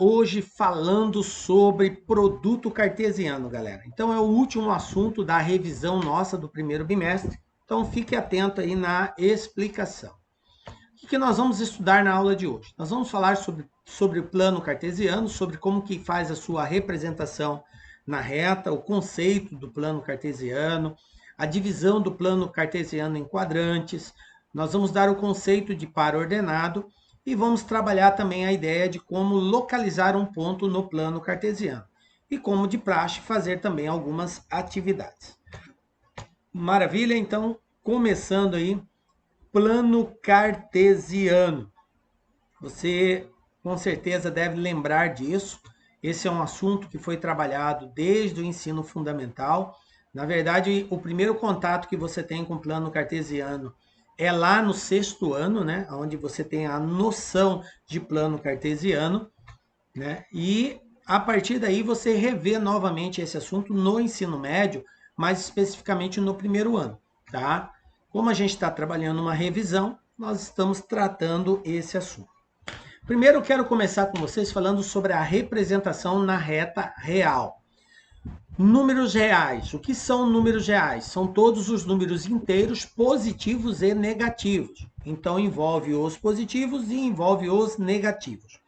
hoje falando sobre produto cartesiano, galera. Então é o último assunto da revisão nossa do primeiro bimestre. Então fique atento aí na explicação. O que nós vamos estudar na aula de hoje? Nós vamos falar sobre o plano cartesiano, sobre como que faz a sua representação na reta, o conceito do plano cartesiano, a divisão do plano cartesiano em quadrantes. Nós vamos dar o conceito de par ordenado e vamos trabalhar também a ideia de como localizar um ponto no plano cartesiano e como de praxe fazer também algumas atividades. Maravilha, então começando aí, plano cartesiano. Você com certeza deve lembrar disso. Esse é um assunto que foi trabalhado desde o ensino fundamental. Na verdade, o primeiro contato que você tem com o plano cartesiano é lá no 6º ano, né? Onde você tem a noção de plano cartesiano, né? E a partir daí você revê novamente esse assunto no ensino médio, mais especificamente no primeiro ano, tá? Como a gente está trabalhando uma revisão, nós estamos tratando esse assunto. Primeiro eu quero começar com vocês falando sobre a representação na reta real. Números reais. O que são números reais? São todos os números inteiros positivos e negativos. Então envolve os positivos e envolve os negativos.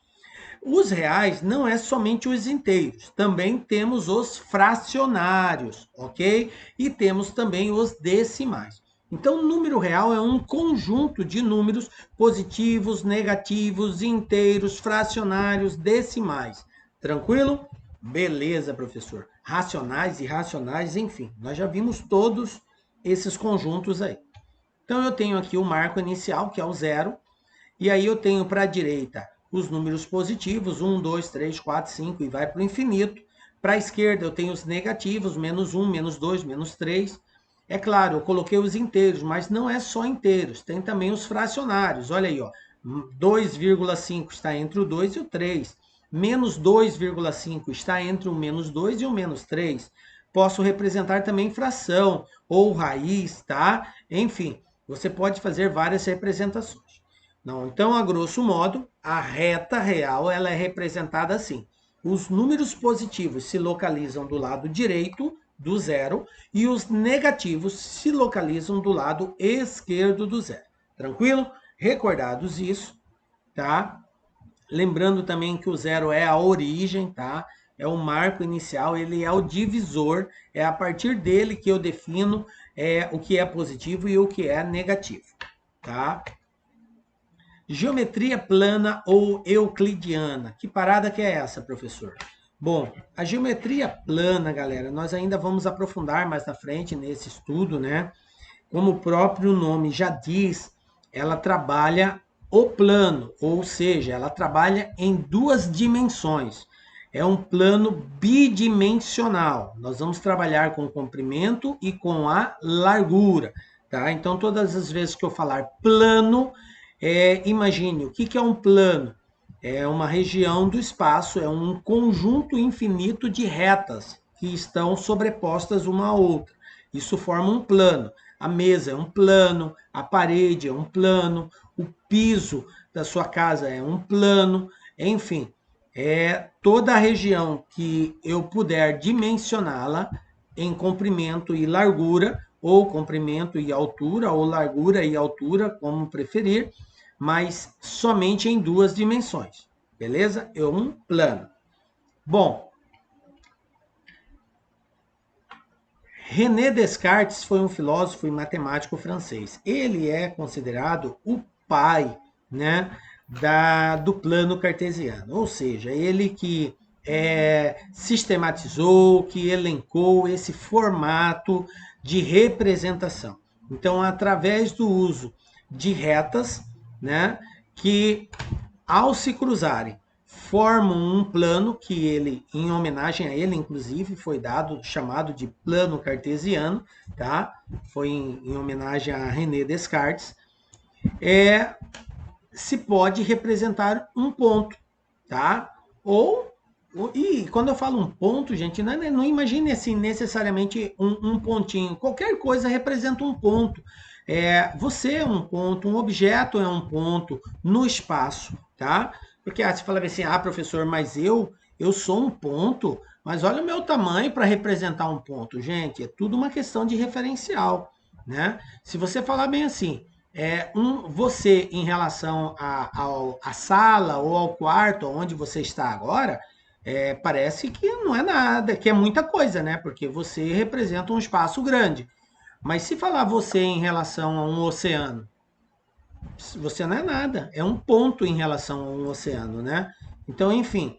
Os reais não é somente os inteiros, também temos os fracionários, ok? E temos também os decimais. Então, o número real é um conjunto de números positivos, negativos, inteiros, fracionários, decimais. Tranquilo? Beleza, professor. Racionais, irracionais, enfim, nós já vimos todos esses conjuntos aí. Então, eu tenho aqui o marco inicial, que é o 0, e aí eu tenho para a direita os números positivos, 1, 2, 3, 4, 5, e vai para o infinito. Para a esquerda eu tenho os negativos, menos 1, menos 2, menos 3. É claro, eu coloquei os inteiros, mas não é só inteiros, tem também os fracionários. Olha aí, ó, 2,5 está entre o 2 e o 3. Menos 2,5 está entre o menos 2 e o menos 3. Posso representar também fração ou raiz, tá? Enfim, você pode fazer várias representações. Não, então, a grosso modo, a reta real ela é representada assim. Os números positivos se localizam do lado direito do 0 e os negativos se localizam do lado esquerdo do 0. Tranquilo? Recordados isso, tá? Lembrando também que o 0 é a origem, tá? É o marco inicial, ele é o divisor, é a partir dele que eu defino o que é positivo e o que é negativo, tá? Geometria plana ou euclidiana. Que parada que é essa, professor? Bom, a geometria plana, galera, nós ainda vamos aprofundar mais na frente nesse estudo, né? Como o próprio nome já diz, ela trabalha o plano, ou seja, ela trabalha em duas dimensões. É um plano bidimensional. Nós vamos trabalhar com o comprimento e com a largura, tá? Então, todas as vezes que eu falar plano, imagine, o que é um plano? É uma região do espaço, é um conjunto infinito de retas que estão sobrepostas uma à outra. Isso forma um plano. A mesa é um plano, a parede é um plano, o piso da sua casa é um plano, enfim, toda a região que eu puder dimensioná-la em comprimento e largura, ou comprimento e altura, ou largura e altura, como preferir, mas somente em duas dimensões, beleza? É um plano. Bom, René Descartes foi um filósofo e matemático francês. Ele é considerado o pai, né, do plano cartesiano, ou seja, ele que sistematizou, que elencou esse formato de representação. Então, através do uso de retas, né, que ao se cruzarem formam um plano que ele, em homenagem a ele, inclusive, foi chamado de plano cartesiano, tá? Foi em homenagem a René Descartes. Se pode representar um ponto, tá? E quando eu falo um ponto, gente, não imagine assim necessariamente um pontinho. Qualquer coisa representa um ponto. Você é um ponto, um objeto é um ponto no espaço, tá? Porque você fala assim, professor, mas eu sou um ponto, mas olha o meu tamanho para representar um ponto. Gente, é tudo uma questão de referencial, né? Se você falar bem assim, você em relação à sala ou ao quarto onde você está agora, parece que não é nada, que é muita coisa, né? Porque você representa um espaço grande. Mas se falar você em relação a um oceano, você não é nada, é um ponto em relação a um oceano, né? Então, enfim,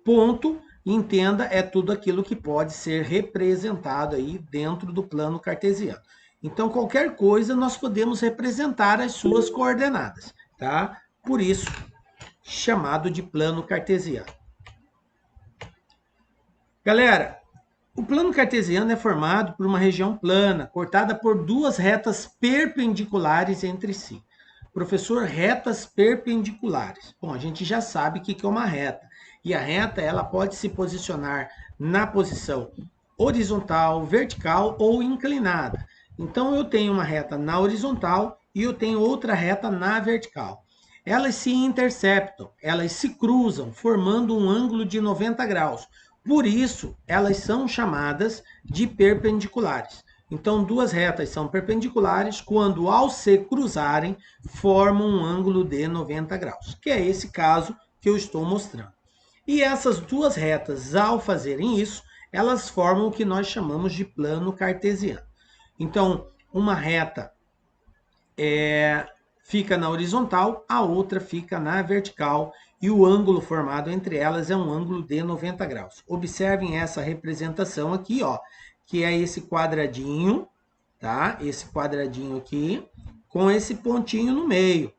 ponto, entenda, é tudo aquilo que pode ser representado aí dentro do plano cartesiano. Então, qualquer coisa nós podemos representar as suas coordenadas, tá? Por isso, chamado de plano cartesiano. Galera, o plano cartesiano é formado por uma região plana, cortada por duas retas perpendiculares entre si. Professor, retas perpendiculares. Bom, a gente já sabe o que é uma reta. E a reta, ela pode se posicionar na posição horizontal, vertical ou inclinada. Então, eu tenho uma reta na horizontal e eu tenho outra reta na vertical. Elas se interceptam, elas se cruzam, formando um ângulo de 90 graus. Por isso, elas são chamadas de perpendiculares. Então, duas retas são perpendiculares quando, ao se cruzarem, formam um ângulo de 90 graus, que é esse caso que eu estou mostrando. E essas duas retas, ao fazerem isso, elas formam o que nós chamamos de plano cartesiano. Então, uma reta fica na horizontal, a outra fica na vertical, e o ângulo formado entre elas é um ângulo de 90 graus. Observem essa representação aqui, ó, que é esse quadradinho, tá? Esse quadradinho aqui, com esse pontinho no meio.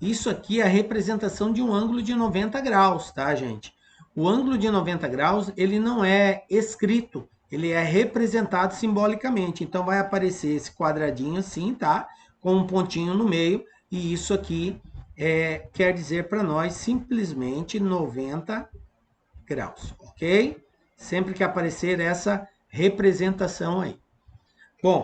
Isso aqui é a representação de um ângulo de 90 graus, tá, gente? O ângulo de 90 graus, ele não é escrito, ele é representado simbolicamente. Então, vai aparecer esse quadradinho assim, tá? Com um pontinho no meio, e isso aqui quer dizer para nós simplesmente 90 graus, ok? Sempre que aparecer essa representação aí. Bom,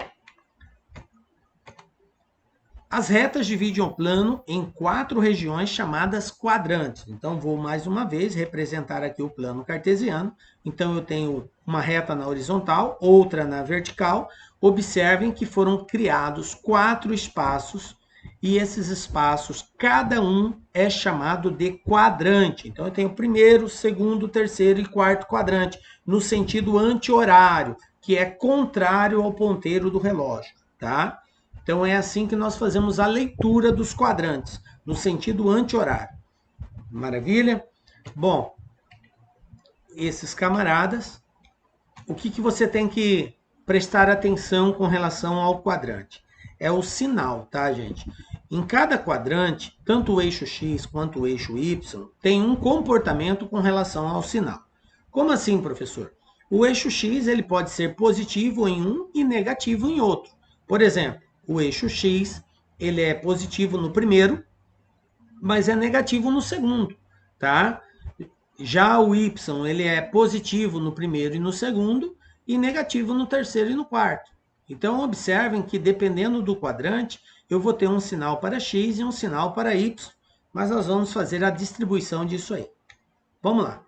as retas dividem o plano em 4 regiões chamadas quadrantes. Então, vou mais uma vez representar aqui o plano cartesiano. Então, eu tenho uma reta na horizontal, outra na vertical. Observem que foram criados 4 espaços e esses espaços, cada um é chamado de quadrante. Então, eu tenho o primeiro, segundo, terceiro e quarto quadrante, no sentido anti-horário, que é contrário ao ponteiro do relógio, tá? Então, é assim que nós fazemos a leitura dos quadrantes, no sentido anti-horário. Maravilha? Bom, esses camaradas, o que você tem que prestar atenção com relação ao quadrante? É o sinal, tá, gente? Em cada quadrante, tanto o eixo X quanto o eixo Y tem um comportamento com relação ao sinal. Como assim, professor? O eixo X ele pode ser positivo em um e negativo em outro. Por exemplo, o eixo X ele é positivo no primeiro, mas é negativo no segundo, tá? Já o Y ele é positivo no primeiro e no segundo e negativo no terceiro e no quarto. Então observem que dependendo do quadrante, eu vou ter um sinal para X e um sinal para Y, mas nós vamos fazer a distribuição disso aí. Vamos lá.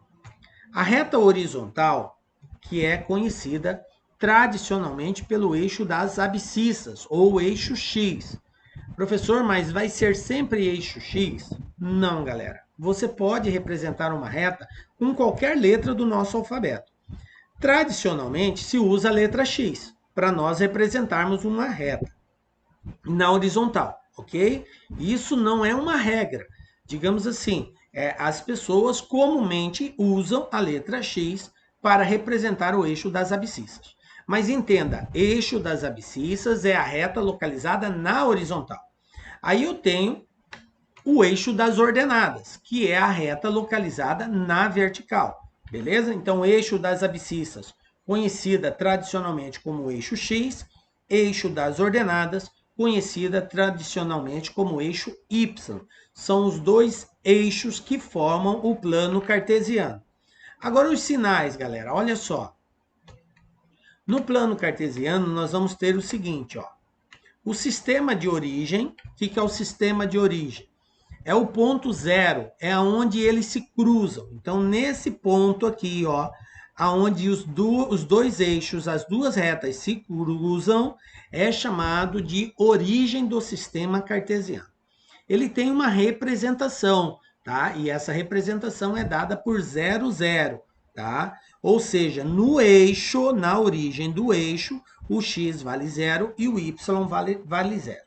A reta horizontal, que é conhecida tradicionalmente pelo eixo das abscissas, ou eixo X. Professor, mas vai ser sempre eixo X? Não, galera. Você pode representar uma reta com qualquer letra do nosso alfabeto. Tradicionalmente, se usa a letra X para nós representarmos uma reta na horizontal, ok? Isso não é uma regra. Digamos assim, as pessoas comumente usam a letra X para representar o eixo das abscissas. Mas entenda, eixo das abscissas é a reta localizada na horizontal. Aí eu tenho o eixo das ordenadas, que é a reta localizada na vertical. Beleza? Então, eixo das abscissas, conhecida tradicionalmente como eixo X, eixo das ordenadas, conhecida tradicionalmente como eixo Y. São os dois eixos que formam o plano cartesiano. Agora, os sinais, galera, olha só. No plano cartesiano, nós vamos ter o seguinte, ó. O sistema de origem, o que é o sistema de origem? é o ponto zero, é onde eles se cruzam. Então, nesse ponto aqui, ó, aonde os dois eixos, as duas retas se cruzam, é chamado de origem do sistema cartesiano. Ele tem uma representação, tá? E essa representação é dada por 0, 0, tá? Ou seja, no eixo, na origem do eixo, o x vale 0 e o y vale 0.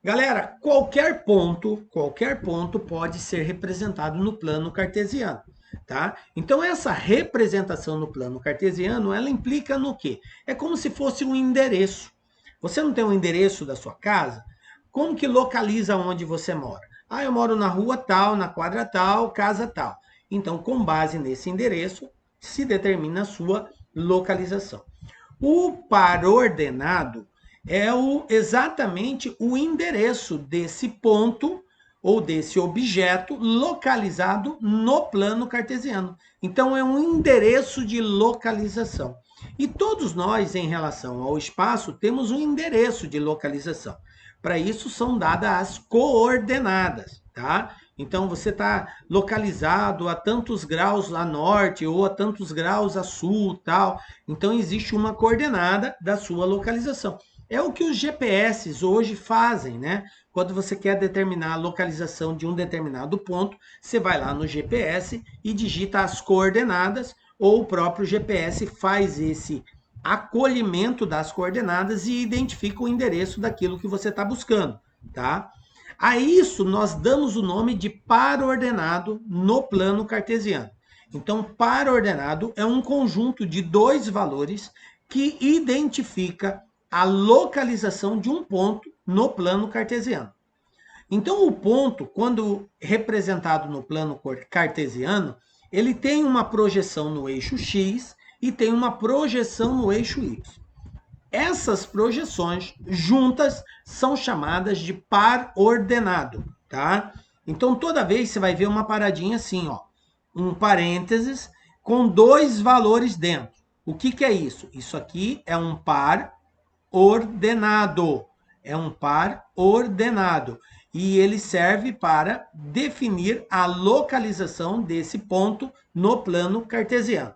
Galera, qualquer ponto pode ser representado no plano cartesiano, tá? Então essa representação no plano cartesiano, ela implica no quê? É como se fosse um endereço. Você não tem um endereço da sua casa? Como que localiza onde você mora? Ah, eu moro na rua tal, na quadra tal, casa tal. Então, com base nesse endereço, se determina a sua localização. O par ordenado é exatamente o endereço desse ponto ou desse objeto localizado no plano cartesiano. Então, é um endereço de localização. E todos nós, em relação ao espaço, temos um endereço de localização. Para isso, são dadas as coordenadas, tá? Então, você está localizado a tantos graus a norte ou a tantos graus a sul, tal. Então, existe uma coordenada da sua localização. É o que os GPS hoje fazem, né? Quando você quer determinar a localização de um determinado ponto, você vai lá no GPS e digita as coordenadas, ou o próprio GPS faz esse acolhimento das coordenadas e identifica o endereço daquilo que você está buscando, tá? A isso nós damos o nome de par ordenado no plano cartesiano. Então, par ordenado é um conjunto de dois valores que identifica a localização de um ponto no plano cartesiano. Então, o ponto, quando representado no plano cartesiano, ele tem uma projeção no eixo x e tem uma projeção no eixo y. Essas projeções juntas são chamadas de par ordenado, tá? Então, toda vez você vai ver uma paradinha assim, ó, um parênteses com dois valores dentro. O que é isso? Isso aqui é um par ordenado. É um par ordenado. E ele serve para definir a localização desse ponto no plano cartesiano.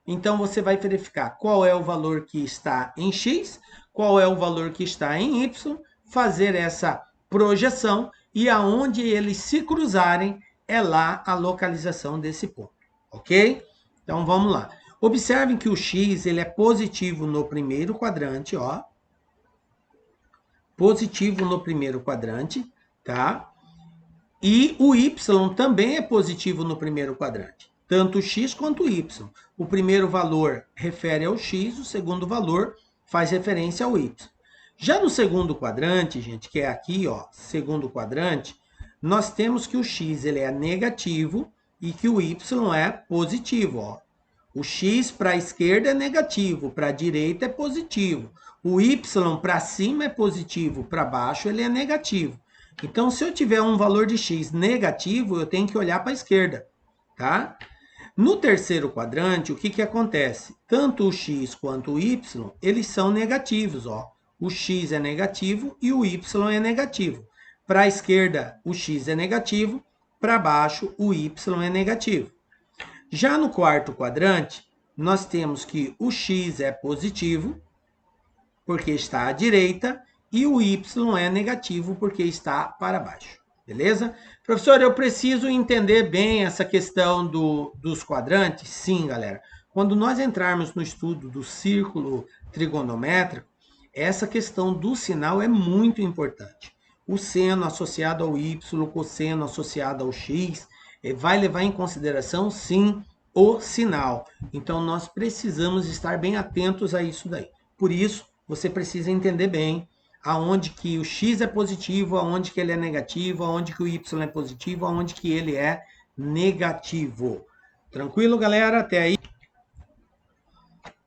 Então, você vai verificar qual é o valor que está em x, qual é o valor que está em y, fazer essa projeção e aonde eles se cruzarem é lá a localização desse ponto, ok? Então, vamos lá. Observem que o x ele é positivo no primeiro quadrante, ó. Positivo no primeiro quadrante, tá? E o y também é positivo no primeiro quadrante, tanto o x quanto o y. O primeiro valor refere ao x, o segundo valor faz referência ao y. Já no segundo quadrante, gente, que é aqui, ó, segundo quadrante, nós temos que o x ele é negativo e que o y é positivo, ó. O x para a esquerda é negativo, para a direita é positivo. O y para cima é positivo, para baixo ele é negativo. Então, se eu tiver um valor de x negativo, eu tenho que olhar para a esquerda, tá? No terceiro quadrante, o que acontece? Tanto o x quanto o y, eles são negativos, ó. O x é negativo e o y é negativo. Para a esquerda, o x é negativo, para baixo, o y é negativo. Já no quarto quadrante, nós temos que o x é positivo, porque está à direita, e o y é negativo, porque está para baixo. Beleza? Professor, eu preciso entender bem essa questão dos quadrantes? Sim, galera. Quando nós entrarmos no estudo do círculo trigonométrico, essa questão do sinal é muito importante. O seno associado ao y, o cosseno associado ao x, vai levar em consideração, sim, o sinal. Então, nós precisamos estar bem atentos a isso daí. Por isso, você precisa entender bem aonde que o x é positivo, aonde que ele é negativo, aonde que o y é positivo, aonde que ele é negativo. Tranquilo, galera? Até aí?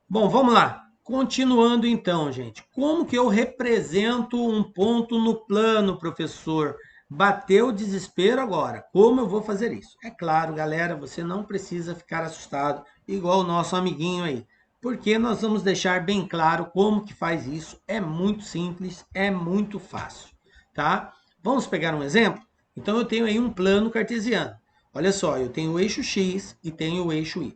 Bom, vamos lá. Continuando então, gente. Como que eu represento um ponto no plano, professor? Bateu o desespero agora. Como eu vou fazer isso? É claro, galera, você não precisa ficar assustado, igual o nosso amiguinho aí. Porque nós vamos deixar bem claro como que faz isso. É muito simples, é muito fácil, tá? Vamos pegar um exemplo? Então eu tenho aí um plano cartesiano. Olha só, eu tenho o eixo x e tenho o eixo y.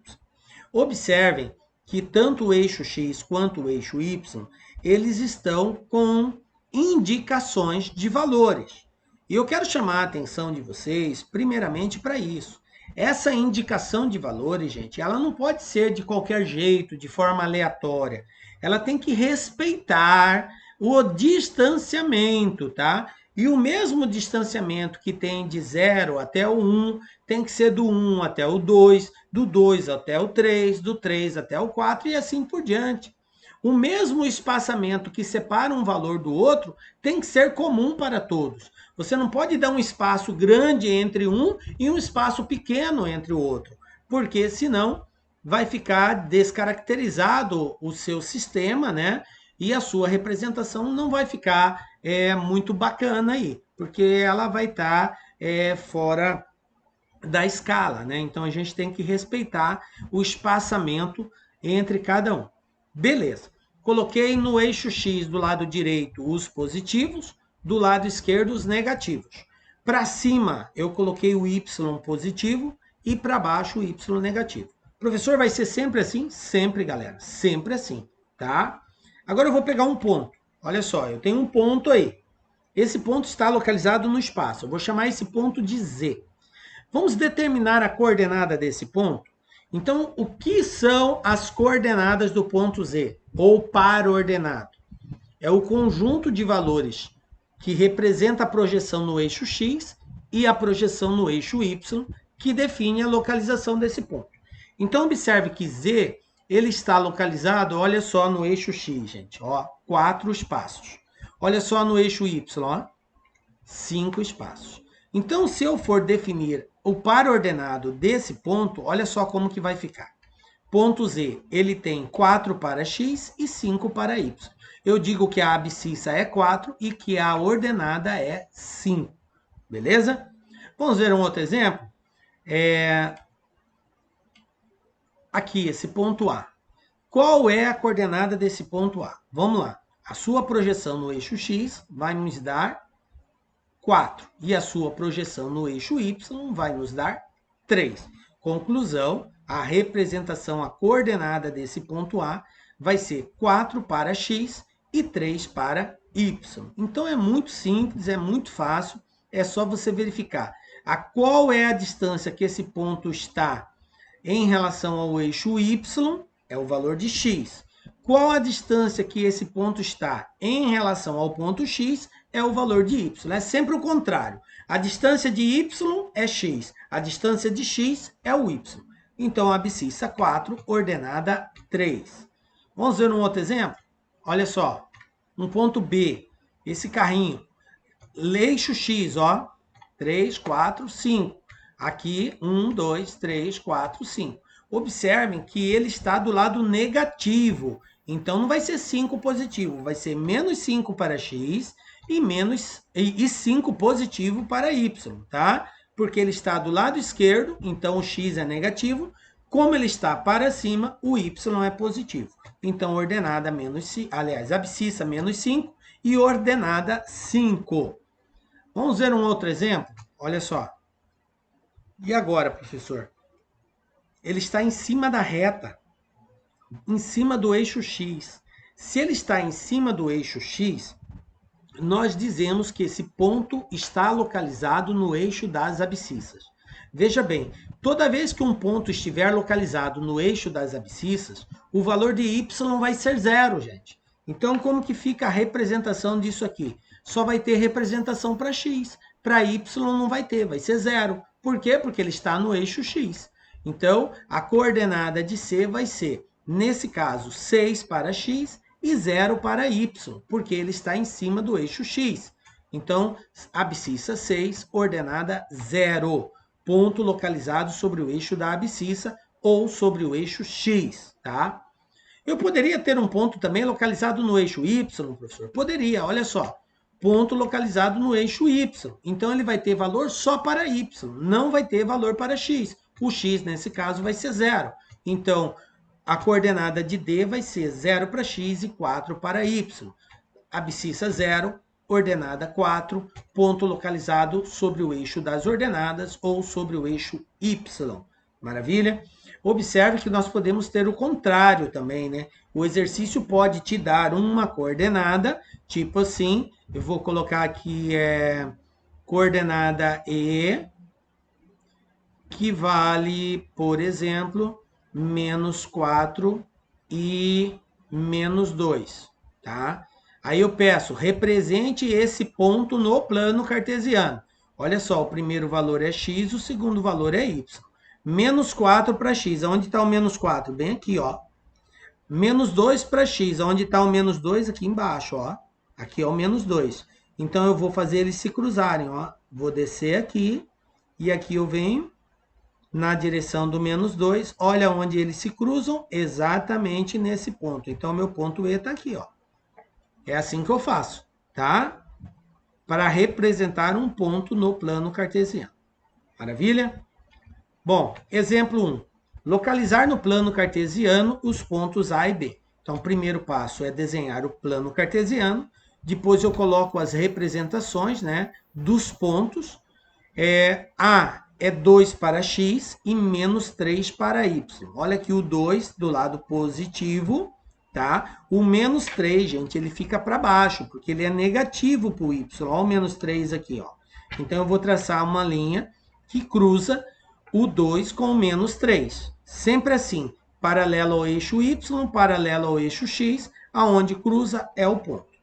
Observem que tanto o eixo x quanto o eixo y, eles estão com indicações de valores. E eu quero chamar a atenção de vocês, primeiramente, para isso. Essa indicação de valores, gente, ela não pode ser de qualquer jeito, de forma aleatória. Ela tem que respeitar o distanciamento, tá? E o mesmo distanciamento que tem de 0 até o 1, tem que ser do 1 até o 2, do 2 até o 3, do 3 até o 4 e assim por diante. O mesmo espaçamento que separa um valor do outro tem que ser comum para todos. Você não pode dar um espaço grande entre um e um espaço pequeno entre o outro, porque senão vai ficar descaracterizado o seu sistema, né? E a sua representação não vai ficar muito bacana aí, porque ela vai estar fora da escala, né? Então a gente tem que respeitar o espaçamento entre cada um. Beleza. Coloquei no eixo X do lado direito os positivos, do lado esquerdo os negativos. Para cima eu coloquei o Y positivo e para baixo o Y negativo. Professor, vai ser sempre assim? Sempre, galera. Sempre assim, tá? Agora eu vou pegar um ponto. Olha só, eu tenho um ponto aí. Esse ponto está localizado no espaço. Eu vou chamar esse ponto de Z. Vamos determinar a coordenada desse ponto? Então, o que são as coordenadas do ponto Z, ou par ordenado? É o conjunto de valores que representa a projeção no eixo X e a projeção no eixo Y, que define a localização desse ponto. Então, observe que Z, ele está localizado, olha só, no eixo X, gente, ó, 4 espaços. Olha só no eixo Y, ó, 5 espaços. Então, se eu for definir o par ordenado desse ponto, olha só como que vai ficar. Ponto Z, ele tem 4 para X e 5 para Y. Eu digo que a abscissa é 4 e que a ordenada é 5. Beleza? Vamos ver um outro exemplo? Aqui, esse ponto A. Qual é a coordenada desse ponto A? Vamos lá. A sua projeção no eixo X vai nos dar 4. E a sua projeção no eixo Y vai nos dar 3. Conclusão, a representação, a coordenada desse ponto A vai ser 4 para X e 3 para Y. Então é muito simples, é muito fácil, é só você verificar qual é a distância que esse ponto está em relação ao eixo Y, é o valor de X. Qual a distância que esse ponto está em relação ao ponto X, é o valor de Y. É sempre o contrário. A distância de Y é X, a distância de X é o Y. Então, a abscissa 4, ordenada 3. Vamos ver um outro exemplo? Olha só, um ponto B, esse carrinho, eixo X, ó, 3, 4, 5. Aqui, 1, 2, 3, 4, 5. Observem que ele está do lado negativo. Então, não vai ser 5 positivo, vai ser menos 5 para X e 5 positivo para Y, tá? Porque ele está do lado esquerdo, então o X é negativo. Como ele está para cima, o Y é positivo. Então, ordenada menos 5, aliás, abscissa menos 5 e ordenada 5. Vamos ver um outro exemplo? Olha só. E agora, professor? Ele está em cima da reta, em cima do eixo X. Se ele está em cima do eixo X, nós dizemos que esse ponto está localizado no eixo das abscissas. Veja bem, toda vez que um ponto estiver localizado no eixo das abscissas, o valor de y vai ser 0, gente. Então, como que fica a representação disso aqui? Só vai ter representação para x. Para y não vai ter, vai ser 0. Por quê? Porque ele está no eixo x. Então, a coordenada de C vai ser, nesse caso, 6 para x e 0 para y, porque ele está em cima do eixo x. Então, abscissa 6, ordenada 0. Ponto localizado sobre o eixo da abscissa ou sobre o eixo x, tá? Eu poderia ter um ponto também localizado no eixo y, professor? Poderia, olha só. Ponto localizado no eixo y. Então, ele vai ter valor só para y, não vai ter valor para x. O x, nesse caso, vai ser 0. Então, a coordenada de D vai ser 0 para x e 4 para y. Abscissa 0, ordenada 4, ponto localizado sobre o eixo das ordenadas ou sobre o eixo Y. Maravilha? Observe que nós podemos ter o contrário também, né? O exercício pode te dar uma coordenada, tipo assim, eu vou colocar aqui coordenada E, que vale, por exemplo, menos 4 e menos 2, tá? Aí eu peço, represente esse ponto no plano cartesiano. Olha só, o primeiro valor é x, o segundo valor é y. Menos 4 para x, onde está o menos 4? Bem aqui, ó. Menos 2 para x, onde está o menos 2? Aqui embaixo, ó. Aqui é o menos 2. Então, eu vou fazer eles se cruzarem, ó. Vou descer aqui, e aqui eu venho na direção do menos 2. Olha onde eles se cruzam, exatamente nesse ponto. Então, meu ponto E está aqui, ó. É assim que eu faço, tá? Para representar um ponto no plano cartesiano. Maravilha? Bom, exemplo 1. Localizar no plano cartesiano os pontos A e B. Então, o primeiro passo é desenhar o plano cartesiano. Depois eu coloco as representações, né, dos pontos. A é 2 para x e menos 3 para y. Olha aqui o 2 do lado positivo, tá? O menos 3, gente, ele fica para baixo, porque ele é negativo para o y. Olha o menos 3 aqui, ó. Então, eu vou traçar uma linha que cruza o 2 com o menos 3. Sempre assim, paralelo ao eixo y, paralelo ao eixo x, aonde cruza é o ponto.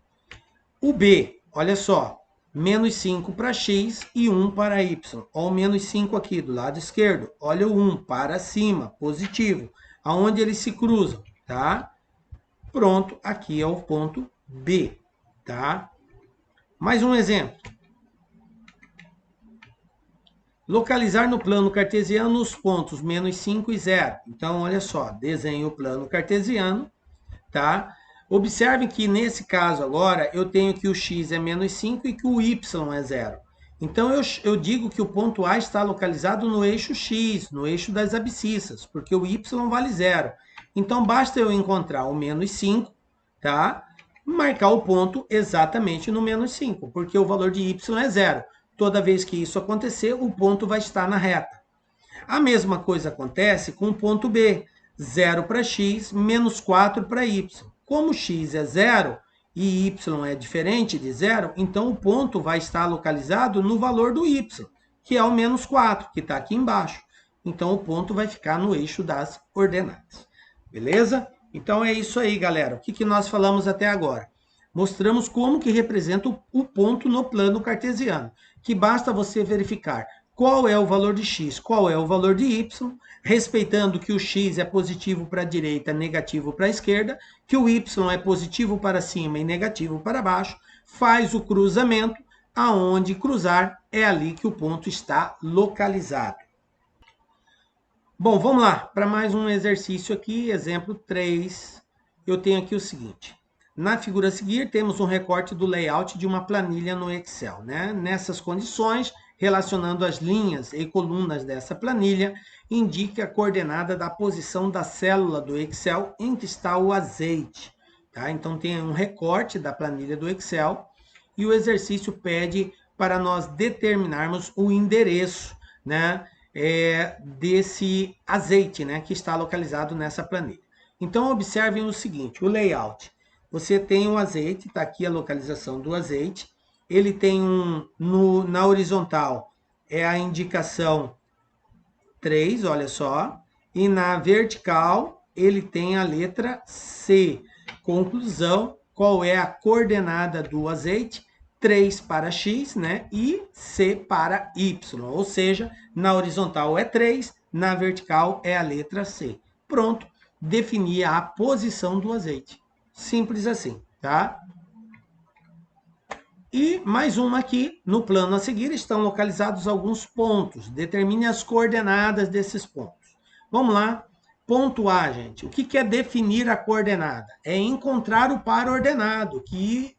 O B, olha só, menos 5 para x e 1 para y. Olha o menos 5 aqui do lado esquerdo. Olha o 1 para cima, positivo. Aonde eles se cruzam, tá? Pronto, aqui é o ponto B, tá? Mais um exemplo. Localizar no plano cartesiano os pontos menos 5 e 0. Então, olha só, desenho o plano cartesiano, tá? Observe que nesse caso agora, eu tenho que o x é menos 5 e que o y é 0. Então, eu digo que o ponto A está localizado no eixo x, no eixo das abscissas, porque o y vale 0. Então, basta eu encontrar o menos 5, tá? Marcar o ponto exatamente no menos 5, porque o valor de y é 0. Toda vez que isso acontecer, o ponto vai estar na reta. A mesma coisa acontece com o ponto B. 0 para x, menos 4 para y. Como x é 0 e y é diferente de 0, então o ponto vai estar localizado no valor do y, que é o menos 4, que está aqui embaixo. Então, o ponto vai ficar no eixo das ordenadas. Beleza? Então, é isso aí, galera. O que nós falamos até agora? Mostramos como que representa o ponto no plano cartesiano, que basta você verificar qual é o valor de x, qual é o valor de y, respeitando que o x é positivo para a direita, negativo para a esquerda, que o y é positivo para cima e negativo para baixo, faz o cruzamento, aonde cruzar é ali que o ponto está localizado. Bom, vamos lá, para mais um exercício aqui, exemplo 3, eu tenho aqui o seguinte. Na figura a seguir, temos um recorte do layout de uma planilha no Excel, né? Nessas condições, relacionando as linhas e colunas dessa planilha, indique a coordenada da posição da célula do Excel em que está o azeite. Tá? Então, tem um recorte da planilha do Excel e o exercício pede para nós determinarmos o endereço, né, desse azeite, né, que está localizado nessa planilha. Então, observem o seguinte, o layout. Você tem o azeite, está aqui a localização do azeite. Ele tem na horizontal, é a indicação 3, olha só. E na vertical, ele tem a letra C. Conclusão, qual é a coordenada do azeite? 3 para x, né? E C para y. Ou seja, na horizontal é 3, na vertical é a letra C. Pronto, defini a posição do azeite. Simples assim, tá? E mais uma aqui, no plano a seguir, estão localizados alguns pontos. Determine as coordenadas desses pontos. Vamos lá. Ponto A, gente. O que é definir a coordenada? É encontrar o par ordenado, que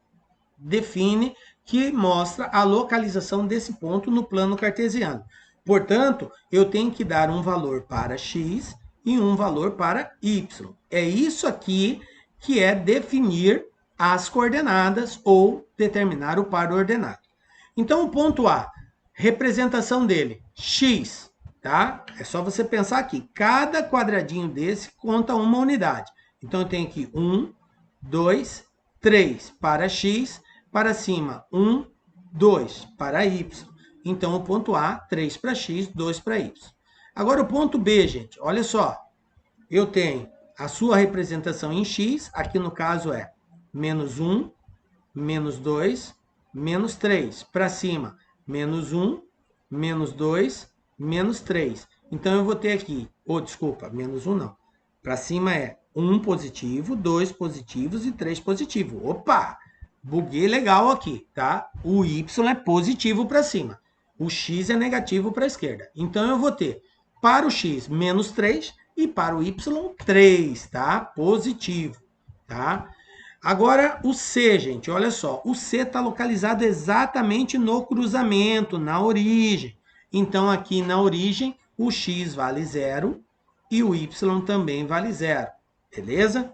define, que mostra a localização desse ponto no plano cartesiano. Portanto, eu tenho que dar um valor para x e um valor para y. É isso aqui que é definir as coordenadas ou determinar o par ordenado. Então, o ponto A, representação dele, x, tá? É só você pensar aqui, cada quadradinho desse conta uma unidade. Então, eu tenho aqui 1, 2, 3 para x, para cima 1, 2 para y. Então, o ponto A, 3 para x, 2 para y. Agora, o ponto B, gente, olha só. Eu tenho a sua representação em x, aqui no caso é menos 1, menos 2, menos 3. Para cima, menos 1, menos 2, menos 3. Então, eu vou ter aqui, desculpa, menos 1 não. Para cima é 1 positivo, 2 positivos e 3 positivo. Opa! Buguei legal aqui, tá? O y é positivo para cima. O x é negativo para a esquerda. Então, eu vou ter para o x menos 3 e para o y 3, tá? Positivo, tá? Agora, o C, gente, olha só. O C está localizado exatamente no cruzamento, na origem. Então, aqui na origem, o x vale 0 e o y também vale 0. Beleza?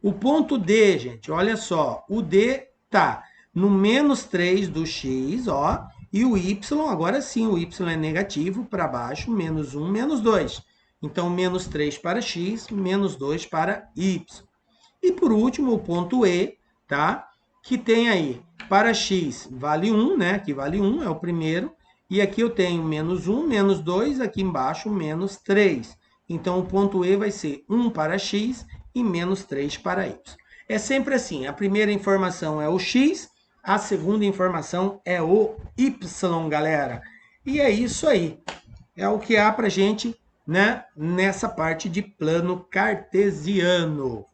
O ponto D, gente, olha só. O D está no menos 3 do x, ó. E o y, agora sim, o y é negativo para baixo, menos 1, menos 2. Então, menos 3 para x, menos 2 para y. E por último, o ponto E, tá? Que tem aí, para x vale 1, né? Aqui vale 1, é o primeiro. E aqui eu tenho menos 1, menos 2, aqui embaixo menos 3. Então, o ponto E vai ser 1 para x e menos 3 para y. É sempre assim, a primeira informação é o x, a segunda informação é o y, galera. E é isso aí. É o que há para gente, né, nessa parte de plano cartesiano.